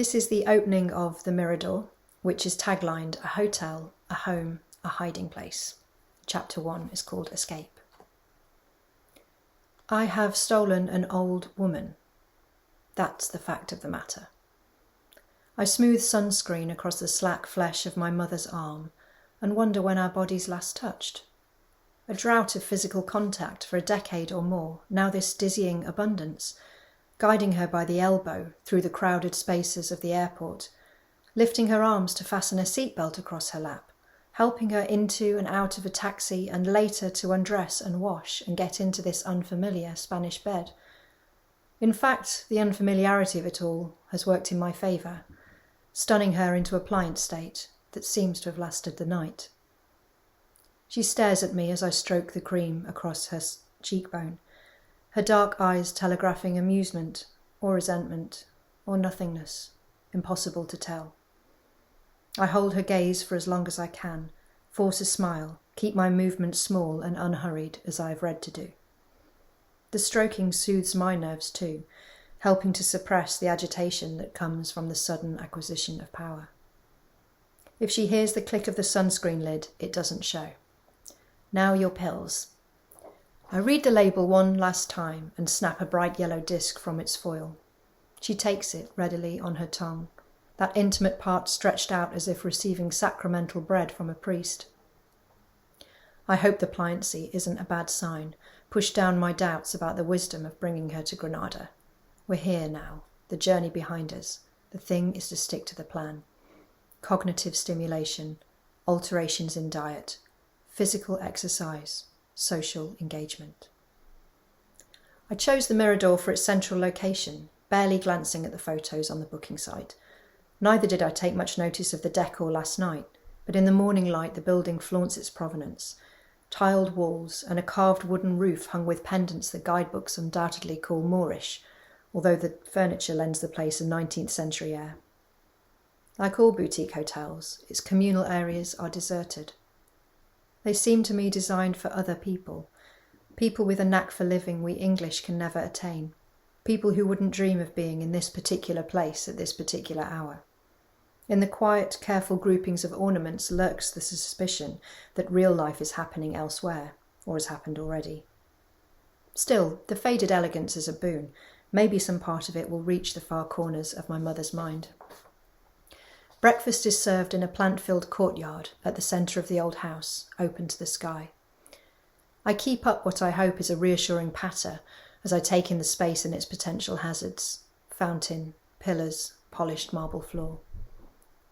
This is the opening of the Mirador, which is taglined a hotel, a home, a hiding place. Chapter 1 is called Escape. I have stolen an old woman. That's the fact of the matter. I smooth sunscreen across the slack flesh of my mother's arm and wonder when our bodies last touched. A drought of physical contact for a decade or more, now this dizzying abundance, guiding her by the elbow through the crowded spaces of the airport, lifting her arms to fasten a seatbelt across her lap, helping her into and out of a taxi and later to undress and wash and get into this unfamiliar Spanish bed. In fact, the unfamiliarity of it all has worked in my favour, stunning her into a pliant state that seems to have lasted the night. She stares at me as I stroke the cream across her cheekbone, her dark eyes telegraphing amusement or resentment or nothingness, impossible to tell. I hold her gaze for as long as I can, force a smile, keep my movements small and unhurried as I have read to do. The stroking soothes my nerves too, helping to suppress the agitation that comes from the sudden acquisition of power. If she hears the click of the sunscreen lid, it doesn't show. Now your pills. I read the label one last time and snap a bright yellow disc from its foil. She takes it readily on her tongue, that intimate part stretched out as if receiving sacramental bread from a priest. I hope the pliancy isn't a bad sign, push down my doubts about the wisdom of bringing her to Granada. We're here now, the journey behind us. The thing is to stick to the plan. Cognitive stimulation, alterations in diet, physical exercise, social engagement. I chose the Mirador for its central location, barely glancing at the photos on the booking site. Neither did I take much notice of the decor last night, but in the morning light the building flaunts its provenance. Tiled walls and a carved wooden roof hung with pendants that guidebooks undoubtedly call Moorish, although the furniture lends the place a 19th century air. Like all boutique hotels, its communal areas are deserted. They seem to me designed for other people with a knack for living we English can never attain, people who wouldn't dream of being in this particular place at this particular hour. In the quiet, careful groupings of ornaments lurks the suspicion that real life is happening elsewhere, or has happened already. Still, the faded elegance is a boon. Maybe some part of it will reach the far corners of my mother's mind. Breakfast is served in a plant-filled courtyard at the centre of the old house, open to the sky. I keep up what I hope is a reassuring patter as I take in the space and its potential hazards. Fountain, pillars, polished marble floor.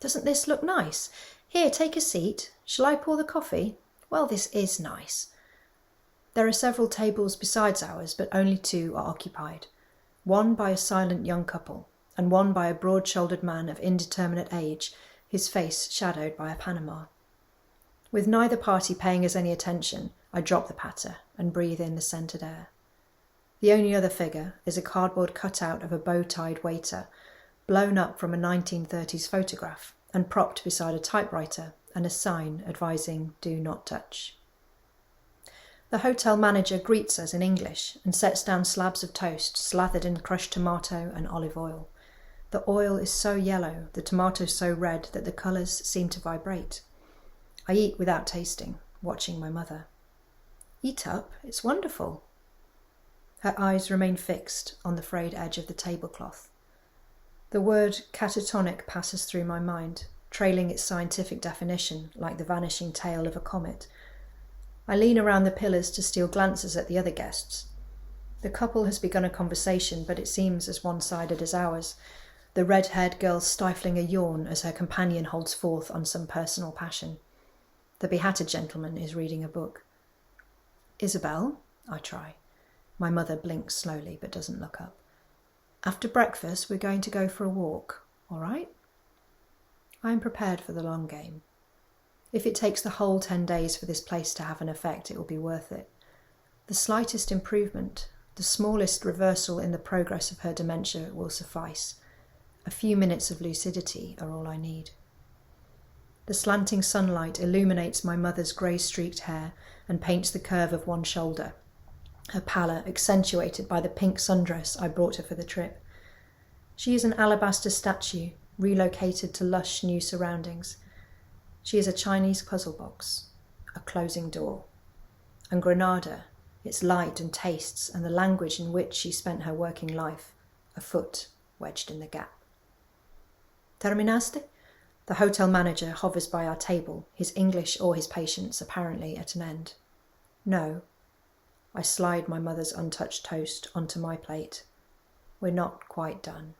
Doesn't this look nice? Here, take a seat. Shall I pour the coffee? Well, this is nice. There are several tables besides ours, but only 2 are occupied. One by a silent young couple, and one by a broad-shouldered man of indeterminate age, his face shadowed by a Panama. With neither party paying us any attention, I drop the patter and breathe in the scented air. The only other figure is a cardboard cutout of a bow-tied waiter, blown up from a 1930s photograph and propped beside a typewriter and a sign advising "Do not touch." The hotel manager greets us in English and sets down slabs of toast slathered in crushed tomato and olive oil. The oil is so yellow, the tomato so red that the colours seem to vibrate. I eat without tasting, watching my mother. Eat up, it's wonderful. Her eyes remain fixed on the frayed edge of the tablecloth. The word catatonic passes through my mind, trailing its scientific definition like the vanishing tail of a comet. I lean around the pillars to steal glances at the other guests. The couple has begun a conversation, but it seems as one-sided as ours, the red-haired girl stifling a yawn as her companion holds forth on some personal passion. The behatted gentleman is reading a book. "Isabel?" I try. My mother blinks slowly but doesn't look up. "After breakfast we're going to go for a walk, all right?" I am prepared for the long game. If it takes the whole 10 days for this place to have an effect, it will be worth it. The slightest improvement, the smallest reversal in the progress of her dementia will suffice. A few minutes of lucidity are all I need. The slanting sunlight illuminates my mother's grey-streaked hair and paints the curve of one shoulder, her pallor accentuated by the pink sundress I brought her for the trip. She is an alabaster statue, relocated to lush new surroundings. She is a Chinese puzzle box, a closing door. And Granada, its light and tastes and the language in which she spent her working life, a foot wedged in the gap. Terminaste? The hotel manager hovers by our table, his English or his patience apparently at an end. No. I slide my mother's untouched toast onto my plate. We're not quite done.